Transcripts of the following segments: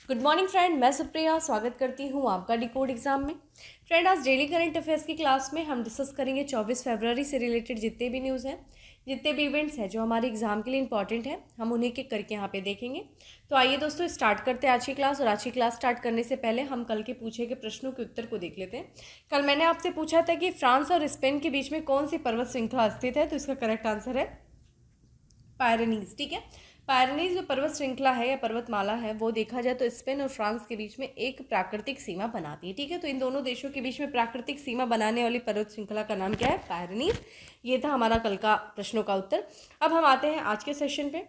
Good morning friend, मैं सुप्रिया स्वागत करती हूँ आपका डिकोड एग्जाम में। फ्रेंड, आज डेली करंट अफेयर्स की क्लास में हम डिस्कस करेंगे 24 फरवरी से रिलेटेड जितने भी न्यूज़ हैं, जितने भी इवेंट्स हैं जो हमारे एग्जाम के लिए इंपॉर्टेंट है, हम उन्हीं के करके यहाँ पे देखेंगे। तो आइए दोस्तों स्टार्ट करते हैं आज की क्लास। और आज की क्लास स्टार्ट करने से पहले हम कल के पूछे गए प्रश्नों के उत्तर को देख लेते हैं। कल मैंने आपसे पूछा था कि फ्रांस और स्पेन के बीच में कौन सी पर्वत श्रृंखला स्थित है, तो इसका करेक्ट आंसर है पायरेनीज। ठीक है, पायरेनीज जो पर्वत श्रृंखला है या पर्वतमाला है वो देखा जाए तो स्पेन और फ्रांस के बीच में एक प्राकृतिक सीमा बनाती है। ठीक है, तो इन दोनों देशों के बीच में प्राकृतिक सीमा बनाने वाली पर्वत श्रृंखला का नाम क्या है? पायरेनीज। ये था हमारा कल का प्रश्नों का उत्तर। अब हम आते हैं आज के सेशन पे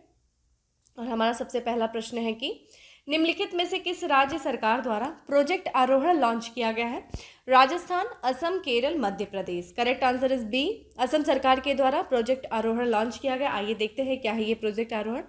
और हमारा सबसे पहला प्रश्न है कि निम्नलिखित में से किस राज्य सरकार द्वारा प्रोजेक्ट आरोहण लॉन्च किया गया है? Rajasthan, Assam, Kerala, Madhya Pradesh. Correct answer is B, Assam सरकार के द्वारा प्रोजेक्ट आरोहण लॉन्च किया गया। आइए देखते हैं क्या है ये प्रोजेक्ट आरोहण।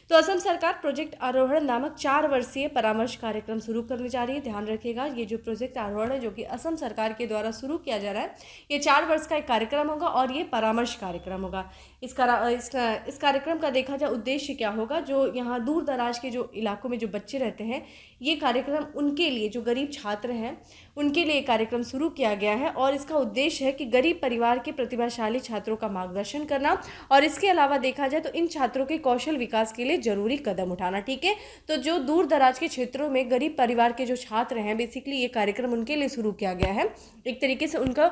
तो असम सरकार प्रोजेक्ट आरोहण नामक 4 वर्षीय परामर्श कार्यक्रम शुरू करने जा रही है। ध्यान रखिएगा, ये जो प्रोजेक्ट आरोहण है जो कि असम सरकार के द्वारा शुरू किया जा रहा है, ये 4 वर्ष का एक कार्यक्रम होगा और ये परामर्श कार्यक्रम होगा। इस कार्यक्रम का देखा जाए उद्देश्य क्या होगा, जो यहाँ दूर दराज के जो इलाकों में जो बच्चे रहते हैं, ये कार्यक्रम उनके लिए, जो गरीब छात्र हैं उनके लिए कार्यक्रम शुरू किया गया है। और इसका उद्देश्य है कि गरीब परिवार के प्रतिभाशाली छात्रों का मार्गदर्शन करना और इसके अलावा देखा जाए तो इन छात्रों के कौशल विकास के लिए जरूरी कदम उठाना। ठीक है, तो जो दूर दराज के क्षेत्रों में गरीब परिवार के जो छात्र हैं, बेसिकली ये कार्यक्रम उनके लिए शुरू किया गया है। एक तरीके से उनका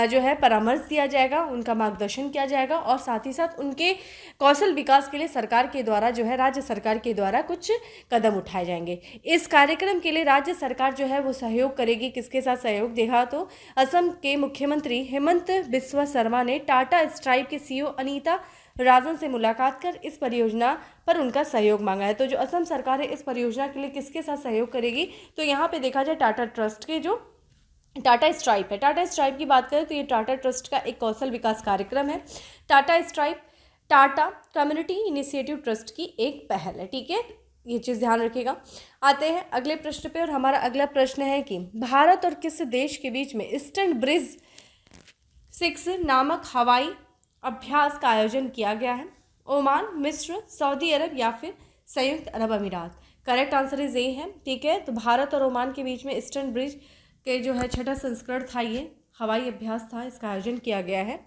जो है परामर्श दिया जाएगा, उनका मार्गदर्शन किया जाएगा और साथ ही साथ उनके कौशल विकास के लिए सरकार के द्वारा जो है, राज्य सरकार के द्वारा कुछ कदम उठाए जाएंगे। इस कार्यक्रम के लिए राज्य सरकार जो है वो सहयोग करेगी। किसके साथ सहयोग देगा? तो असम के मुख्यमंत्री हेमंत बिस्वा शर्मा ने टाटा स्ट्राइप के सीईओ अनीता राजन से मुलाकात कर इस परियोजना पर उनका सहयोग मांगा है। तो जो असम सरकार है इस परियोजना के लिए किसके साथ सहयोग करेगी? तो यहाँ पे देखा जाए टाटा ट्रस्ट के जो टाटा स्ट्राइप है, टाटा स्ट्राइप की बात करें तो ये टाटा ट्रस्ट का एक कौशल विकास कार्यक्रम है। Tata stripe Tata community initiative trust की एक पहल है। ठीक है, ये चीज़ ध्यान रखिएगा। आते हैं अगले प्रश्न पे और हमारा अगला प्रश्न है कि भारत और किस देश के बीच में ईस्टर्न ब्रिज 6 नामक हवाई अभ्यास का आयोजन किया गया है? ओमान, मिस्र, सऊदी अरब या फिर संयुक्त अरब अमीरात। करेक्ट आंसर इज ए है। ठीक है, तो भारत और ओमान के बीच में ईस्टर्न ब्रिज के जो है 6ठा संस्करण था, ये हवाई अभ्यास था, इसका आयोजन किया गया है।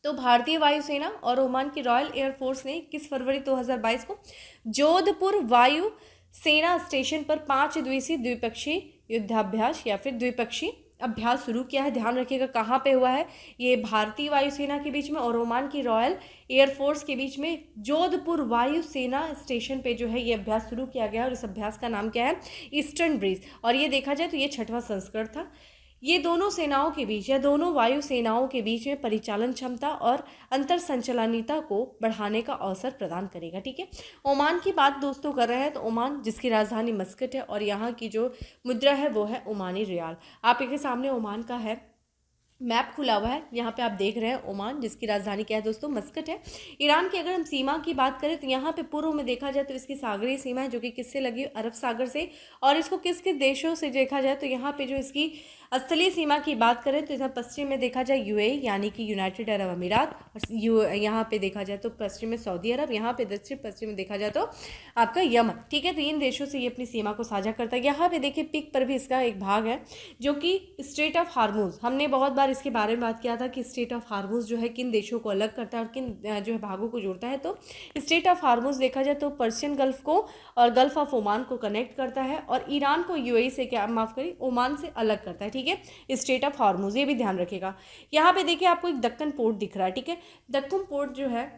तो भारतीय वायुसेना और ओमान की रॉयल एयरफोर्स ने 21 फरवरी 2022 को जोधपुर वायु सेना स्टेशन पर 5 दिवसीय द्विपक्षीय युद्धाभ्यास या फिर द्विपक्षीय अभ्यास शुरू किया है। ध्यान रखिएगा कहाँ पे हुआ है, ये भारतीय वायुसेना के बीच में और ओमान की रॉयल एयरफोर्स के बीच में जोधपुर वायु सेना स्टेशन पे जो है ये अभ्यास शुरू किया गया और इस अभ्यास का नाम क्या है? Eastern bridge. और ये देखा जाए तो ये 6वां संस्करण था। ये दोनों सेनाओं के बीच या दोनों वायु सेनाओं के बीच में परिचालन क्षमता और अंतर संचालनीयता को बढ़ाने का अवसर प्रदान करेगा। ठीक है, ओमान की बात दोस्तों कर रहे हैं तो ओमान जिसकी राजधानी मस्कट है और यहाँ की जो मुद्रा है वो है ओमानी रियाल। आपके सामने ओमान का है मैप खुला हुआ है, यहाँ पे आप देख रहे हैं ओमान जिसकी राजधानी क्या है दोस्तों? मस्कट है। ईरान की अगर हम सीमा की बात करें तो यहाँ पे पूर्व में देखा जाए तो इसकी सागरीय सीमा है जो कि किससे लगी? अरब सागर से। और इसको किस किस देशों से देखा जाए तो यहाँ पे जो इसकी स्थलीय सीमा की बात करें तो यहाँ पश्चिम में देखा जाए यूएई यानी कि यूनाइटेड अरब अमीरात, और यहाँ पे देखा जाए तो पश्चिम में सऊदी अरब, यहाँ पे दक्षिण पश्चिम में देखा जाए तो आपका यमन। ठीक है, तो इन देशों से ये अपनी सीमा को साझा करता है। यहाँ पे देखिए पिक पर भी इसका एक भाग है जो कि स्ट्रेट ऑफ हार्मूज। हमने बहुत बार इसके बारे में बात किया था कि स्ट्रेट ऑफ हार्मूज जो है किन देशों को अलग करता है और किन जो है भागों को जोड़ता है। तो स्ट्रेट ऑफ हार्मूज देखा जाए तो पर्शियन गल्फ को और गल्फ ऑफ ओमान को कनेक्ट करता है और ईरान को यूएई से क्या माफ करिए ओमान से अलग करता है। ठीक है, स्ट्रेट ऑफ हार्मूज, ये भी ध्यान रखिएगा। यहाँ पे देखिए आपको एक दक्कन पोर्ट दिख रहा है। ठीक है, दक्कन पोर्ट जो है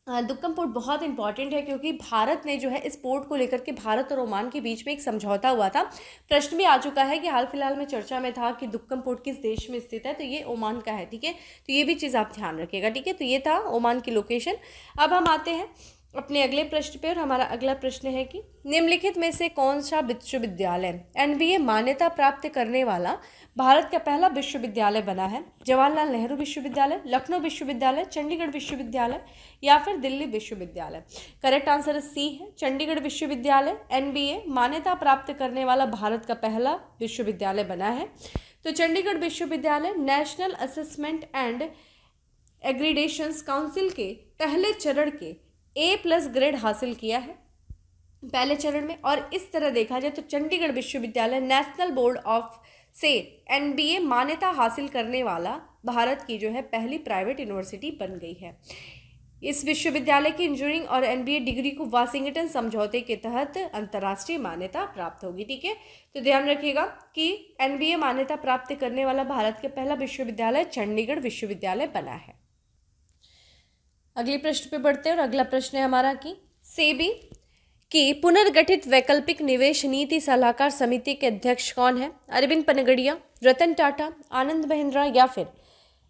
दुक्कम पोर्ट बहुत इंपॉर्टेंट है क्योंकि भारत ने जो है इस पोर्ट को लेकर के भारत और ओमान के बीच में एक समझौता हुआ था। प्रश्न भी आ चुका है कि हाल फिलहाल में चर्चा में था कि दुक्कम पोर्ट किस देश में स्थित है, तो ये ओमान का है। ठीक है, तो ये भी चीज़ आप ध्यान रखिएगा। ठीक है, तो ये था ओमान की लोकेशन। अब हम आते हैं अपने अगले प्रश्न पे और हमारा अगला प्रश्न है कि निम्नलिखित में से कौन सा विश्वविद्यालय एनबीए मान्यता प्राप्त करने वाला भारत का पहला विश्वविद्यालय बना है? जवाहरलाल नेहरू विश्वविद्यालय, लखनऊ विश्वविद्यालय, चंडीगढ़ विश्वविद्यालय या फिर दिल्ली विश्वविद्यालय। करेक्ट आंसर सी है चंडीगढ़ विश्वविद्यालय एनबीए मान्यता प्राप्त करने वाला भारत का पहला विश्वविद्यालय बना है। तो चंडीगढ़ विश्वविद्यालय नेशनल असेसमेंट एंड एग्रीडेशंस काउंसिल के पहले चरण के A+ ग्रेड हासिल किया है। पहले चरण में। और इस तरह देखा जाए तो चंडीगढ़ विश्वविद्यालय नेशनल बोर्ड ऑफ से एनबीए मान्यता हासिल करने वाला भारत की जो है पहली प्राइवेट यूनिवर्सिटी बन गई है। इस विश्वविद्यालय की इंजीनियरिंग और एनबीए डिग्री को वाशिंगटन समझौते के तहत अंतर्राष्ट्रीय मान्यता प्राप्त होगी। ठीक है, तो ध्यान रखिएगा कि एनबीए मान्यता प्राप्त करने वाला भारत का पहला विश्वविद्यालय चंडीगढ़ विश्वविद्यालय बना है। अगले प्रश्न पे बढ़ते हैं और अगला प्रश्न है हमारा कि सेबी की पुनर्गठित वैकल्पिक निवेश नीति सलाहकार समिति के अध्यक्ष कौन है? अरविंद पनगड़िया, रतन टाटा, आनंद महिंद्रा या फिर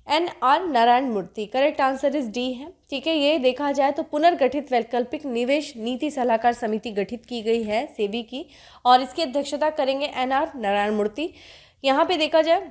NR. Narayana Murthy. Correct answer is D है। ठीक है, ये देखा जाए तो पुनर्गठित वैकल्पिक निवेश नीति सलाहकार समिति गठित की गई है सेबी की, और इसकी अध्यक्षता करेंगे एन.आर. नारायण मूर्ति। यहाँ पे देखा जाए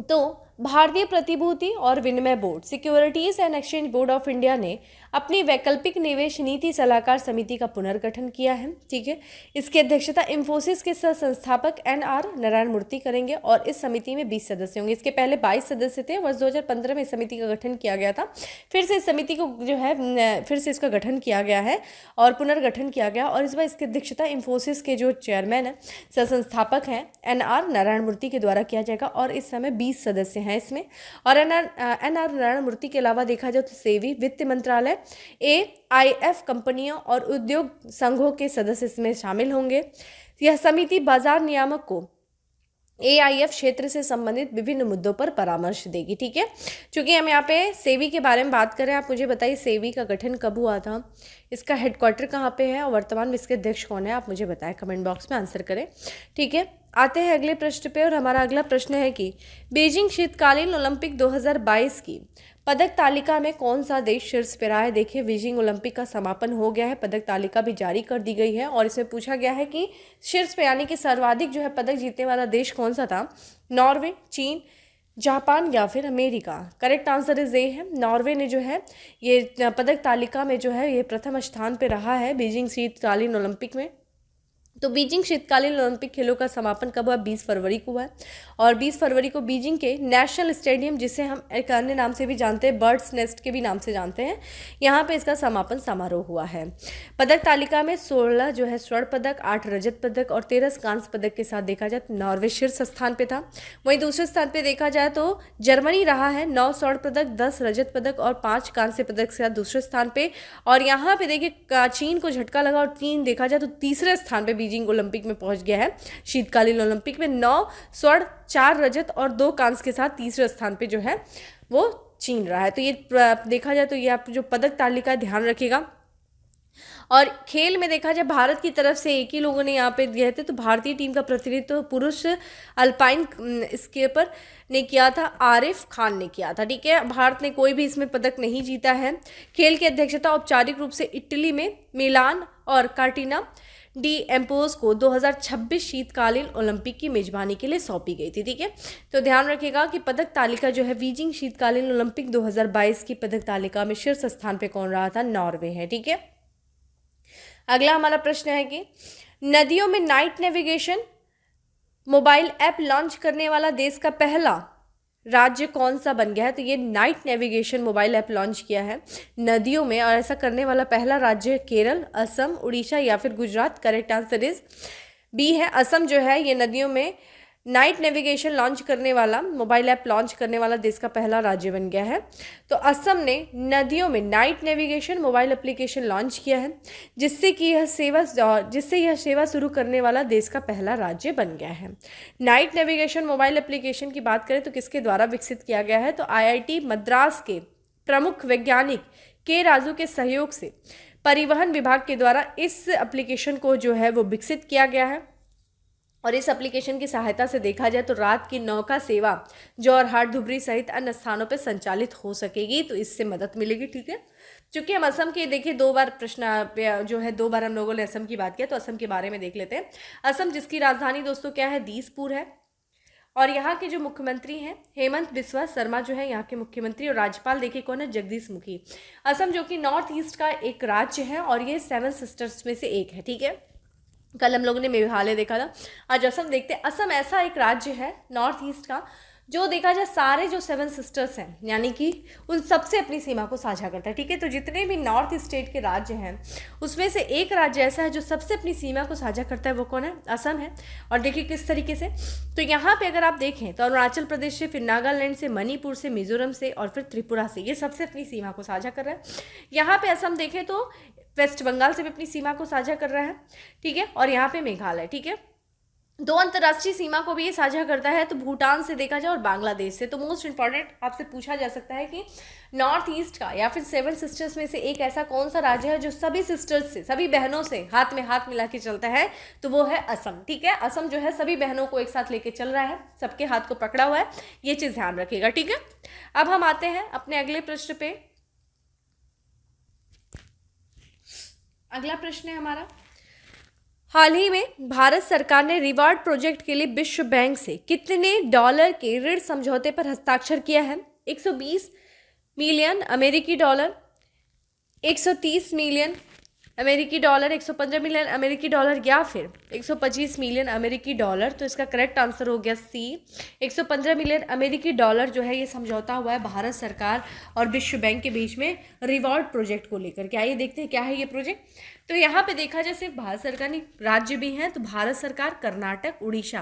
तो भारतीय प्रतिभूति और विनिमय board, securities and exchange board of India ने अपनी वैकल्पिक निवेश नीति सलाहकार समिति का पुनर्गठन किया है। ठीक है, इसकी अध्यक्षता इंफोसिस के सह संस्थापक एन.आर. नारायण मूर्ति करेंगे और इस समिति में 20 सदस्य होंगे। इसके पहले 22 सदस्य थे। वर्ष 2015 में इस समिति का गठन किया गया था। फिर से इस समिति को जो है फिर से इसका गठन किया गया है और पुनर्गठन किया गया, और इस बार इसकी अध्यक्षता इंफोसिस के जो चेयरमैन है, सह संस्थापक हैं, एन.आर. नारायण मूर्ति के द्वारा किया जाएगा और इस समय 20 सदस्य हैं इसमें। और एन.आर. नारायण मूर्ति के अलावा देखा जाए तो सेबी, वित्त मंत्रालय, एआईएफ कंपनियों और उद्योग संघों के सदस्य इसमें शामिल होंगे। यह समिति बाजार नियामक को एआईएफ क्षेत्र से संबंधित विभिन्न मुद्दों पर परामर्श देगी। ठीक है, चूंकि हम यहाँ पे सेबी के बारे में बात करें, आप मुझे बताइए सेबी का गठन कब हुआ था, इसका हेडक्वार्टर कहाँ पे है और वर्तमान में इसके अध्यक्ष कौन है, आप मुझे बताएं, कमेंट बॉक्स में आंसर करें। ठीक है, आते हैं अगले प्रश्न पे, और हमारा अगला प्रश्न है कि बीजिंग शीतकालीन ओलंपिक 2022 की पदक तालिका में कौन सा देश शीर्ष पे रहा है? देखिए, बीजिंग ओलंपिक का समापन हो गया है, पदक तालिका भी जारी कर दी गई है और इसमें पूछा गया है कि शीर्ष पे यानी कि सर्वाधिक जो है पदक जीतने वाला देश कौन सा था? नॉर्वे, चीन, जापान या फिर America. Correct answer is a है, नॉर्वे ने जो है ये पदक तालिका में जो है ये प्रथम स्थान पे रहा है बीजिंग शीतकालीन ओलंपिक में। तो बीजिंग शीतकालीन ओलंपिक खेलों का समापन कब हुआ? 20 फरवरी को हुआ है, और 20 फरवरी को बीजिंग के नेशनल स्टेडियम, जिसे हम एक अन्य नाम से भी जानते हैं, बर्ड्स नेस्ट के भी नाम से जानते हैं, यहाँ पे इसका समापन समारोह हुआ है। पदक तालिका में 16 जो है स्वर्ण पदक, 8 रजत पदक और 13 कांस्य पदक के साथ देखा जाए तो नॉर्वे शीर्ष स्थान पे था। वहीं दूसरे स्थान पे देखा जाए तो जर्मनी रहा है, 9 स्वर्ण पदक, 10 रजत पदक और 5 कांस्य पदक के साथ दूसरे स्थान पे। और यहाँ पे देखिए चीन को झटका लगा और चीन देखा जाए तो तीसरे स्थान पे बीजिंग ओलंपिक में पहुंच गया है। शीतकालीन ओलंपिक में 9 स्वर्ण, 4 रजत और 2 कांस्य के साथ तीसरे स्थान पे जो है वो चीन रहा है। तो ये देखा जाए तो ये आप जो पदक तालिका ध्यान रखिएगा। और खेल में देखा जाए भारत की तरफ से एक ही लोगों ने यहाँ पे दिए थे, तो भारतीय टीम का प्रतिनिधित्व पुरुष अल्पाइन स्कीपर ने किया था, आरिफ खान ने किया था। ठीक है, भारत ने कोई भी इसमें पदक नहीं जीता है। खेल की अध्यक्षता औपचारिक रूप से इटली में मिलान और कार्टिना डी एम्पोज को 2026 शीतकालीन ओलंपिक की मेजबानी के लिए सौंपी गई थी। ठीक है, तो ध्यान रखिएगा कि पदक तालिका जो है बीजिंग शीतकालीन ओलंपिक 2022 की पदक तालिका में शीर्ष स्थान पे कौन रहा था? नॉर्वे है। ठीक है, अगला हमारा प्रश्न है कि नदियों में night navigation mobile app launch करने वाला देश का पहला राज्य कौन सा बन गया है? तो ये night navigation mobile app launch किया है नदियों में, और ऐसा करने वाला पहला राज्य केरल, असम, उड़ीसा या फिर Gujarat. Correct answer is B है, असम जो है ये नदियों में नाइट नेविगेशन लॉन्च करने वाला, मोबाइल ऐप लॉन्च करने वाला देश का पहला राज्य बन गया है। तो असम ने नदियों में night navigation mobile application launch किया है, जिससे यह सेवा शुरू करने वाला देश का पहला राज्य बन गया है। नाइट नेविगेशन मोबाइल एप्लीकेशन की बात करें तो किसके द्वारा विकसित किया गया है? तो आईआईटी मद्रास के प्रमुख वैज्ञानिक के राजू के सहयोग से परिवहन विभाग के द्वारा इस एप्लीकेशन को जो है वो विकसित किया गया है। और इस एप्लीकेशन की सहायता से देखा जाए तो रात की नौका सेवा जोरहाट, धुबरी सहित अन्य स्थानों पर संचालित हो सकेगी, तो इससे मदद मिलेगी। ठीक है, चूंकि हम असम के देखिए 2 बार प्रश्न जो है 2 बार हम लोगों ने असम की बात किया, तो असम के बारे में देख लेते हैं। असम जिसकी राजधानी दोस्तों क्या है? दिसपुर है, और यहाँ के जो मुख्यमंत्री हैं हेमंत बिस्वा शर्मा जो है यहाँ के मुख्यमंत्री, और राज्यपाल देखिए कौन है? जगदीश मुखी। असम जो कि नॉर्थ ईस्ट का एक राज्य है और ये 7 सिस्टर्स में से एक है। ठीक है, कल हम लोगों ने मेघालय देखा था, आज असम देखते हैं। असम ऐसा एक राज्य है नॉर्थ ईस्ट का जो देखा जाए सारे जो 7 सिस्टर्स हैं यानी कि उन सबसे अपनी सीमा को साझा करता है, ठीक है। तो जितने भी नॉर्थ स्टेट के राज्य हैं उसमें से एक राज्य ऐसा है जो सबसे अपनी सीमा को साझा करता है, वो कौन है? असम है। और देखिए किस तरीके से, तो यहाँ पे अगर आप देखें तो अरुणाचल प्रदेश से, फिर नागालैंड से, मणिपुर से, मिजोरम से और फिर त्रिपुरा से, ये सबसे अपनी सीमा को साझा कर रहा है। यहाँ पे असम देखें तो वेस्ट बंगाल से भी अपनी सीमा को साझा कर रहा है, ठीक है। और यहाँ पे मेघालय, ठीक है। 2 अंतर्राष्ट्रीय सीमा को भी ये साझा करता है, तो भूटान से देखा जाए और बांग्लादेश से। तो मोस्ट इंपॉर्टेंट आपसे पूछा जा सकता है कि नॉर्थ ईस्ट का या फिर 7 सिस्टर्स में से एक ऐसा कौन सा राज्य है जो सभी सिस्टर्स से, सभी बहनों से हाथ में हाथ मिला के चलता है, तो वो है असम, ठीक है। असम जो है सभी बहनों को एक साथ लेके चल रहा है, सबके हाथ को पकड़ा हुआ है, ये चीज़ ध्यान रखिएगा, ठीक है। अब हम आते हैं अपने अगले प्रश्न पे। अगला प्रश्न है हमारा, हाल ही में भारत सरकार ने रिवार्ड प्रोजेक्ट के लिए विश्व बैंक से कितने डॉलर के ऋण समझौते पर हस्ताक्षर किया है? 120 मिलियन अमेरिकी डॉलर, 130 मिलियन अमेरिकी डॉलर, 115 मिलियन अमेरिकी डॉलर या फिर 125 मिलियन अमेरिकी डॉलर। तो इसका करेक्ट आंसर हो गया सी, 115 मिलियन अमेरिकी डॉलर जो है ये समझौता हुआ है भारत सरकार और विश्व बैंक के बीच में रिवॉर्ड प्रोजेक्ट को लेकर के। आइए देखते हैं क्या है ये प्रोजेक्ट। तो यहाँ पे देखा जाए सिर्फ भारत सरकार नहीं, राज्य भी हैं। तो भारत सरकार, कर्नाटक, उड़ीसा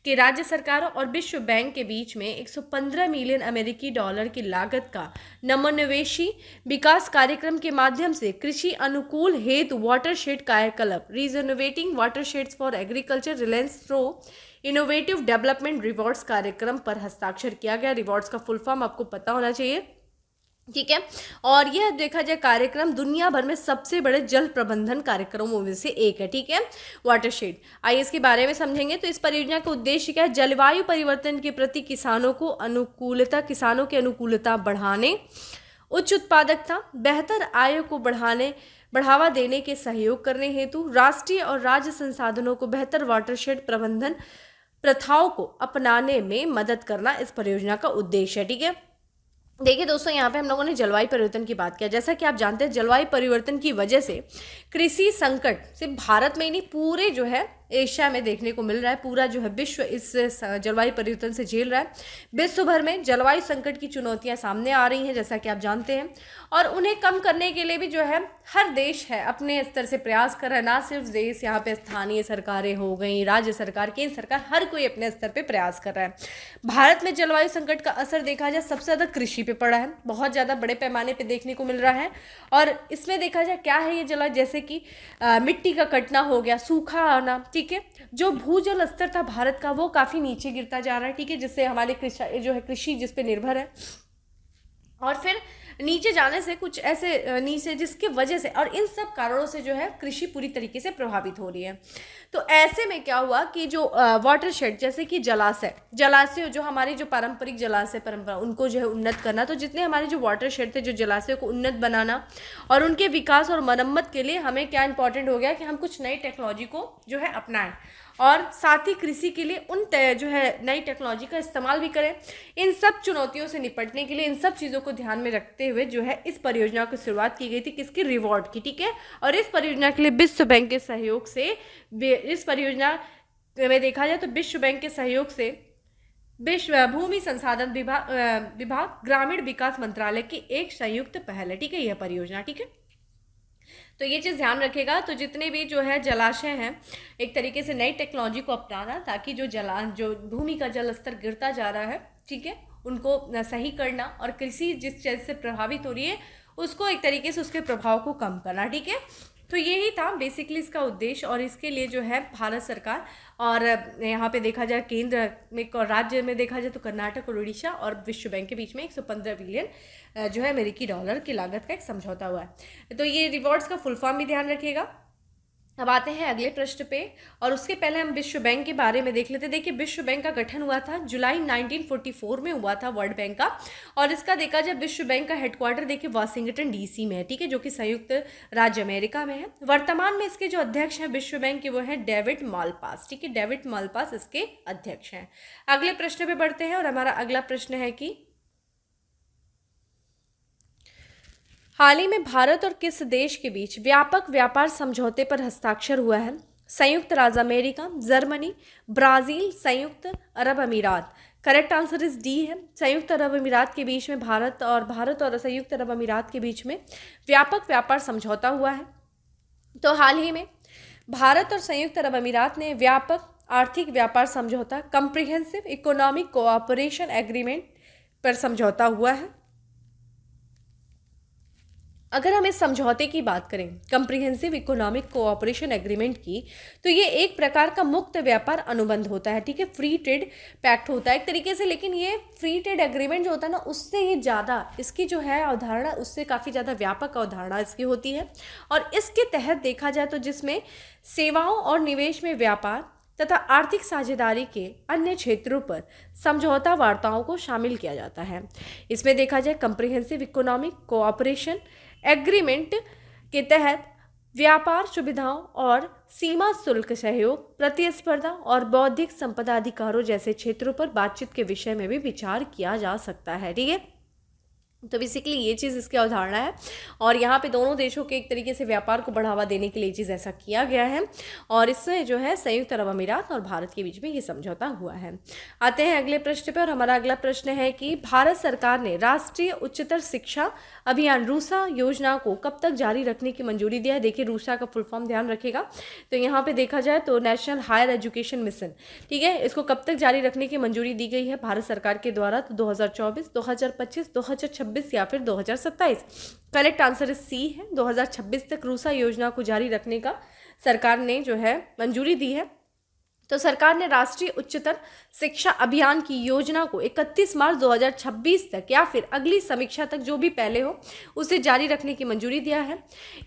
के राज्य सरकारों और विश्व बैंक के बीच में 115 मिलियन अमेरिकी डॉलर की लागत का नमोन्वेषी विकास कार्यक्रम के माध्यम से कृषि अनुकूल हेतु वाटरशेड कायाकल्प, rejuvenating watersheds for agriculture resilience through innovative development rewards कार्यक्रम पर हस्ताक्षर किया गया। रिवॉर्ड्स का फुल फॉर्म आपको पता होना चाहिए, ठीक है। और यह देखा जाए कार्यक्रम दुनिया भर में सबसे बड़े जल प्रबंधन कार्यक्रमों में से एक है, ठीक है, वाटरशेड। आइए इसके बारे में समझेंगे। तो इस परियोजना का उद्देश्य क्या है? जलवायु परिवर्तन के प्रति किसानों की अनुकूलता बढ़ाने, उच्च उत्पादकता, बेहतर आय को बढ़ावा देने के सहयोग करने हेतु राष्ट्रीय और राज्य संसाधनों को बेहतर वाटरशेड प्रबंधन प्रथाओं को अपनाने में मदद करना इस परियोजना का उद्देश्य है, ठीक है। देखिए दोस्तों, यहाँ पे हम लोगों ने जलवायु परिवर्तन की बात किया। जैसा कि आप जानते हैं जलवायु परिवर्तन की वजह से कृषि संकट सिर्फ भारत में ही नहीं, पूरे जो है एशिया में देखने को मिल रहा है। पूरा जो है विश्व इस जलवायु परिवर्तन से झेल रहा है। विश्व भर में जलवायु संकट की चुनौतियां सामने आ रही हैं, जैसा कि आप जानते हैं। और उन्हें कम करने के लिए भी जो है हर देश है अपने स्तर से प्रयास कर रहा है। ना सिर्फ देश, यहाँ पे स्थानीय सरकारें हो गई, राज्य सरकार, केंद्र सरकार, हर कोई अपने स्तर पे प्रयास कर रहा है। भारत में जलवायु संकट का असर देखा जाए सबसे ज़्यादा कृषि पे पड़ा है, बहुत ज़्यादा बड़े पैमाने पे देखने को मिल रहा है। और इसमें देखा जाए क्या है ये जलवायु, जैसे कि मिट्टी का कटना हो गया, सूखा आना, ठीक है। जो भूजल स्तर था भारत का वो काफ़ी नीचे गिरता जा रहा है, ठीक है, जिससे हमारे कृषि जिस पे निर्भर है। और फिर नीचे जाने से कुछ ऐसे नीचे जिसकी वजह से, और इन सब कारणों से जो है कृषि पूरी तरीके से प्रभावित हो रही है। तो ऐसे में क्या हुआ कि जो वाटरशेड, जैसे कि जलाशय जो हमारी जो पारंपरिक जलाशय परंपरा, उनको जो है उन्नत करना। तो जितने हमारे जो वाटरशेड थे, जो जलाशय को उन्नत बनाना और उनके विकास और मरम्मत के लिए हमें क्या इंपॉर्टेंट हो गया कि हम कुछ नई टेक्नोलॉजी को जो है अपनाएं और साथ ही कृषि के लिए उन जो है नई टेक्नोलॉजी का इस्तेमाल भी करें। इन सब चुनौतियों से निपटने के लिए इन सब चीज़ों को ध्यान में रखते हुए जो है इस परियोजना की शुरुआत की गई थी, किसकी? रिवॉर्ड की, ठीक है। और इस परियोजना के लिए विश्व बैंक के सहयोग से, इस परियोजना में देखा जाए तो विश्व बैंक के सहयोग से विश्व भूमि संसाधन विभाग ग्रामीण विकास मंत्रालय की एक संयुक्त पहल है, ठीक है, यह परियोजना, ठीक है। तो ये चीज़ ध्यान रखेगा। तो जितने भी जो है जलाशय हैं, एक तरीके से नई टेक्नोलॉजी को अपनाना, ताकि जो भूमि का जल स्तर गिरता जा रहा है, ठीक है, उनको सही करना और कृषि जिस चीज़ से प्रभावित हो रही है उसको एक तरीके से उसके प्रभाव को कम करना, ठीक है। तो यही था बेसिकली इसका उद्देश्य। और इसके लिए जो है भारत सरकार और यहाँ पे देखा जाए केंद्र में और राज्य में देखा जाए तो कर्नाटक और उड़ीसा और विश्व बैंक के बीच में 115 बिलियन जो है अमेरिकी डॉलर की लागत का एक समझौता हुआ है। तो ये रिवॉर्ड्स का फुल फॉर्म भी ध्यान रखिएगा। अब आते हैं अगले प्रश्न पे, और उसके पहले हम विश्व बैंक के बारे में देख लेते हैं। देखिए विश्व बैंक का गठन हुआ था जुलाई 1944 में हुआ था, वर्ल्ड बैंक का। और इसका देखा जाए विश्व बैंक का हेडक्वार्टर देखिए वाशिंगटन डीसी में है, ठीक है, जो कि संयुक्त राज्य अमेरिका में है। वर्तमान में इसके जो अध्यक्ष हैं विश्व बैंक के वो हैं डेविड मालपास, ठीक है, डेविड मालपास इसके अध्यक्ष हैं। अगले प्रश्न पे बढ़ते हैं और हमारा अगला प्रश्न है कि हाल ही में भारत और किस देश के बीच व्यापक व्यापार समझौते पर हस्ताक्षर हुआ है? संयुक्त राज्य अमेरिका, जर्मनी, ब्राजील, संयुक्त अरब अमीरात, करेक्ट आंसर इज डी है। संयुक्त अरब अमीरात के बीच में भारत और संयुक्त अरब अमीरात के बीच में व्यापक व्यापार समझौता हुआ है। तो हाल ही में भारत और संयुक्त अरब अमीरात ने व्यापक आर्थिक व्यापार समझौता कम्प्रिहेंसिव इकोनॉमिक कोऑपरेशन एग्रीमेंट पर समझौता हुआ है। अगर हम इस समझौते की बात करें कम्प्रिहेंसिव इकोनॉमिक कोऑपरेशन एग्रीमेंट की, तो ये एक प्रकार का मुक्त व्यापार अनुबंध होता है, ठीक है, फ्री ट्रेड पैक्ट होता है एक तरीके से। लेकिन ये फ्री ट्रेड एग्रीमेंट जो होता है ना, उससे ये ज़्यादा इसकी जो है अवधारणा उससे काफ़ी ज़्यादा व्यापक अवधारणा इसकी होती है। और इसके तहत देखा जाए तो जिसमें सेवाओं और निवेश में व्यापार तथा आर्थिक साझेदारी के अन्य क्षेत्रों पर समझौता वार्ताओं को शामिल किया जाता है। इसमें देखा जाए कम्प्रिहेंसिव इकोनॉमिक कोऑपरेशन एग्रीमेंट के तहत व्यापार सुविधाओं और सीमा शुल्क सहयोग, प्रतिस्पर्धा और बौद्धिक संपदा अधिकारों जैसे क्षेत्रों पर बातचीत के विषय में भी विचार किया जा सकता है, ठीक है। तो बेसिकली ये चीज़ इसकी अवधारणा है और यहाँ पे दोनों देशों के एक तरीके से व्यापार को बढ़ावा देने के लिए ये चीज़ ऐसा किया गया है और इससे जो है संयुक्त अरब अमीरात और भारत के बीच में ये समझौता हुआ है। आते हैं अगले प्रश्न पे और हमारा अगला प्रश्न है कि भारत सरकार ने राष्ट्रीय उच्चतर शिक्षा अभियान रूसा योजना को कब तक जारी रखने की मंजूरी दिया है। देखिए रूसा का फुल फॉर्म ध्यान रखेगा, तो यहाँ पे देखा जाए तो नेशनल हायर एजुकेशन मिशन, ठीक है, इसको कब तक जारी रखने की मंजूरी दी गई है भारत सरकार के द्वारा। तो 2024, 2025, 2026 या फिर 2027। करेक्ट आंसर इज सी है, 2026 तक रूसा योजना को जारी रखने का सरकार ने जो है मंजूरी दी है। तो सरकार ने राष्ट्रीय उच्चतर शिक्षा अभियान की योजना को 31 मार्च 2026 तक या फिर अगली समीक्षा तक जो भी पहले हो उसे जारी रखने की मंजूरी दिया है।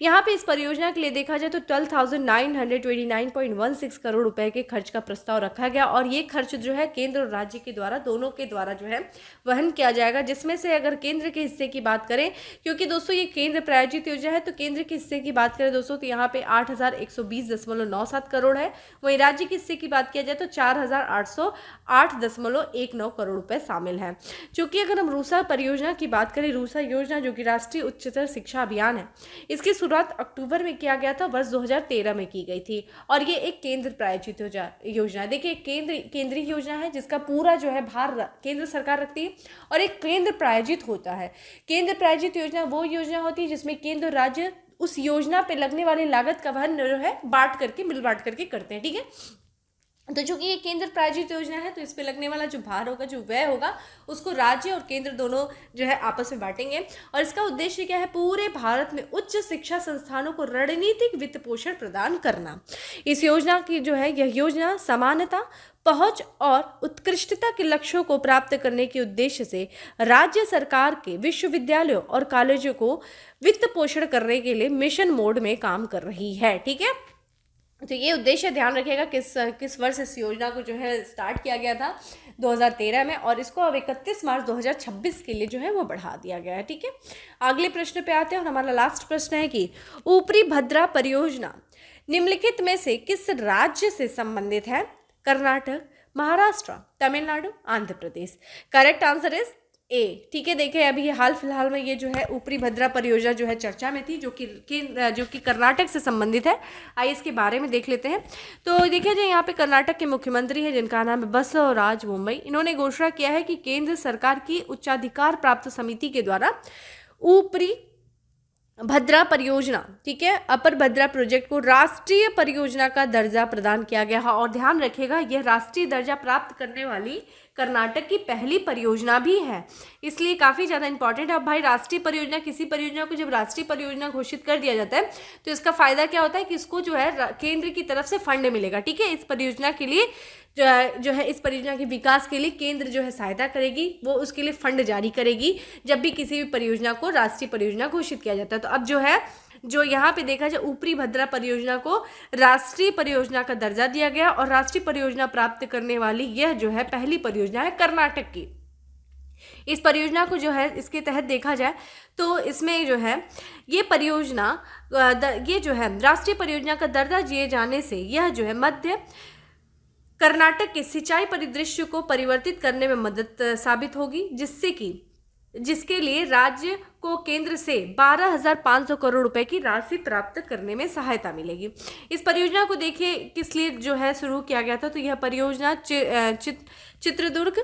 यहाँ पे इस परियोजना के लिए देखा जाए तो 12,929.16 करोड़ रुपए के खर्च का प्रस्ताव रखा गया और ये खर्च जो है केंद्र और राज्य के द्वारा दोनों के द्वारा जो है वहन किया जाएगा। जिसमें से अगर केंद्र के हिस्से की बात करें, क्योंकि दोस्तों ये केंद्र प्रायोजित योजना है, तो केंद्र के हिस्से की बात करें दोस्तों तो यहाँ पे 8,120.97 करोड़ है। वहीं राज्य के हिस्से की बात किया जाए तो 4,808.19 करोड़ रुपए शामिल हैं। चूंकि अगर हम रूसा परियोजना की बात करें, रूसा योजना जो कि राष्ट्रीय उच्चतर शिक्षा अभियान है, इसकी शुरुआत अक्टूबर में किया गया था, वर्ष 2013 में की गई थी और ये एक केंद्र प्रायोजित योजना है। देखिए केंद्रीय योजना है जिसका पूरा जो है भार केंद्र सरकार रखती है और एक केंद्र प्रायोजित होता है। केंद्र प्रायोजित योजना वो योजना होती है जिसमें केंद्र राज्य उस योजना पे लगने वाली लागत का वहन जो है मिल बांट करके करते हैं, ठीक है। तो चूंकि ये केंद्र प्रायोजित योजना है तो इस पे लगने वाला जो भार होगा, जो व्यय होगा, उसको राज्य और केंद्र दोनों जो है आपस में बांटेंगे। और इसका उद्देश्य क्या है, पूरे भारत में उच्च शिक्षा संस्थानों को रणनीतिक वित्त पोषण प्रदान करना। इस योजना की जो है यह योजना समानता, पहुंच और उत्कृष्टता के लक्ष्यों को प्राप्त करने के उद्देश्य से राज्य सरकार के विश्वविद्यालयों और कॉलेजों को वित्त पोषण करने के लिए मिशन मोड में काम कर रही है, ठीक है। तो ये उद्देश्य ध्यान रखिएगा किस वर्ष इस योजना को जो है स्टार्ट किया गया था, 2013 में, और इसको अब 31 मार्च 2026 के लिए जो है वो बढ़ा दिया गया है, ठीक है। अगले प्रश्न पे आते हैं और हमारा लास्ट प्रश्न है कि ऊपरी भद्रा परियोजना निम्नलिखित में से किस राज्य से संबंधित है। Karnataka, Maharashtra, Tamil Nadu, Andhra Pradesh. Correct answer is a, ठीक है। देखिए अभी हाल फिलहाल में ये जो है ऊपरी भद्रा परियोजना जो है चर्चा में थी, जो कि कर्नाटक से संबंधित है। आइए इसके बारे में देख लेते हैं। तो देखिए जो यहाँ पे कर्नाटक के मुख्यमंत्री हैं जिनका नाम है बसवराज बोम्मई, इन्होंने घोषणा किया है कि केंद्र सरकार की उच्चाधिकार प्राप्त समिति के द्वारा ऊपरी भद्रा परियोजना, ठीक है, अपर भद्रा प्रोजेक्ट को राष्ट्रीय परियोजना का दर्जा प्रदान किया गया है। और ध्यान रखिएगा यह राष्ट्रीय दर्जा प्राप्त करने वाली कर्नाटक की पहली परियोजना भी है, इसलिए काफ़ी ज़्यादा इंपॉर्टेंट है। अब भाई राष्ट्रीय परियोजना, किसी परियोजना को जब राष्ट्रीय परियोजना घोषित कर दिया जाता है तो इसका फायदा क्या होता है कि इसको जो है केंद्र की तरफ से फंड मिलेगा, ठीक है। इस परियोजना के लिए जो है इस परियोजना के विकास के लिए केंद्र जो है सहायता करेगी, वो उसके लिए फंड जारी करेगी जब भी किसी भी परियोजना को राष्ट्रीय परियोजना घोषित किया जाता है। तो अब जो यहाँ पे देखा जाए ऊपरी भद्रा परियोजना को राष्ट्रीय परियोजना का दर्जा दिया गया और राष्ट्रीय परियोजना प्राप्त करने वाली यह जो है पहली परियोजना है कर्नाटक की। इस परियोजना को जो है इसके तहत देखा जाए तो इसमें जो है ये जो है राष्ट्रीय परियोजना का दर्जा दिए जाने से यह जो है मध्य कर्नाटक के सिंचाई परिदृश्य को परिवर्तित करने में मदद साबित होगी, जिसके लिए राज्य को केंद्र से 12,500 करोड़ रुपए की राशि प्राप्त करने में सहायता मिलेगी। इस परियोजना को देखिए किस लिए जो है शुरू किया गया था, तो यह परियोजना चित्रदुर्ग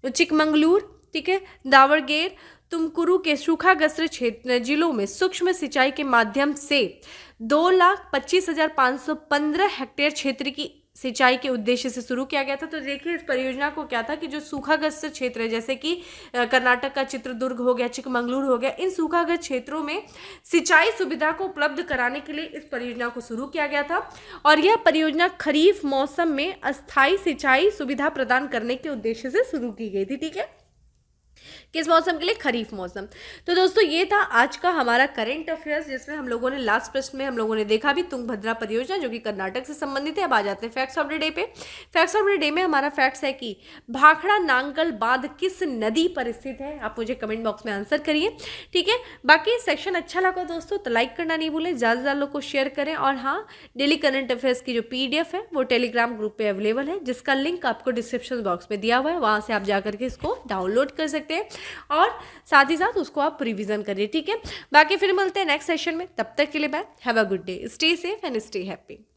चिकमंगलूर, ठीक है, दावरगेर, तुमकुरू के सूखाग्रस्त क्षेत्र जिलों में सूक्ष्म सिंचाई के माध्यम से 2,25,515 हेक्टेयर क्षेत्र की सिंचाई के उद्देश्य से शुरू किया गया था। तो देखिए इस परियोजना को क्या था कि जो सूखाग्रस्त क्षेत्र है, जैसे कि कर्नाटक का चित्रदुर्ग हो गया, चिकमंगलूर हो गया, इन सूखाग्रस्त क्षेत्रों में सिंचाई सुविधा को उपलब्ध कराने के लिए इस परियोजना को शुरू किया गया था। और यह परियोजना खरीफ मौसम में अस्थायी सिंचाई सुविधा प्रदान करने के उद्देश्य से शुरू की गई थी। ठीक है, किस मौसम के लिए? खरीफ मौसम। तो दोस्तों ये था आज का हमारा करंट अफेयर्स, जिसमें हम लोगों ने लास्ट प्रश्न में हम लोगों ने देखा भी तुंगभद्रा परियोजना जो कि कर्नाटक से संबंधित है। अब आ जाते हैं फैक्ट्स ऑफ द डे पे। फैक्ट्स ऑफ द डे में हमारा फैक्ट्स है कि भाखड़ा नांगल बांध किस नदी पर स्थित है? आप मुझे कमेंट बॉक्स में आंसर करिए। ठीक है, बाकी सेक्शन अच्छा लगा दोस्तों तो लाइक करना नहीं भूलें, ज़्यादा से ज़्यादा लोग को शेयर करें। और हाँ, डेली करंट अफेयर्स की जो PDF है वो टेलीग्राम ग्रुप पे अवेलेबल है, जिसका लिंक आपको डिस्क्रिप्शन बॉक्स में दिया हुआ है, वहाँ से आप जा करके इसको डाउनलोड कर सकते हैं और साथ ही साथ उसको आप रिवीजन करिए। ठीक है, बाकी फिर मिलते हैं नेक्स्ट सेशन में, तब तक के लिए bye, have a good day, stay safe and stay happy.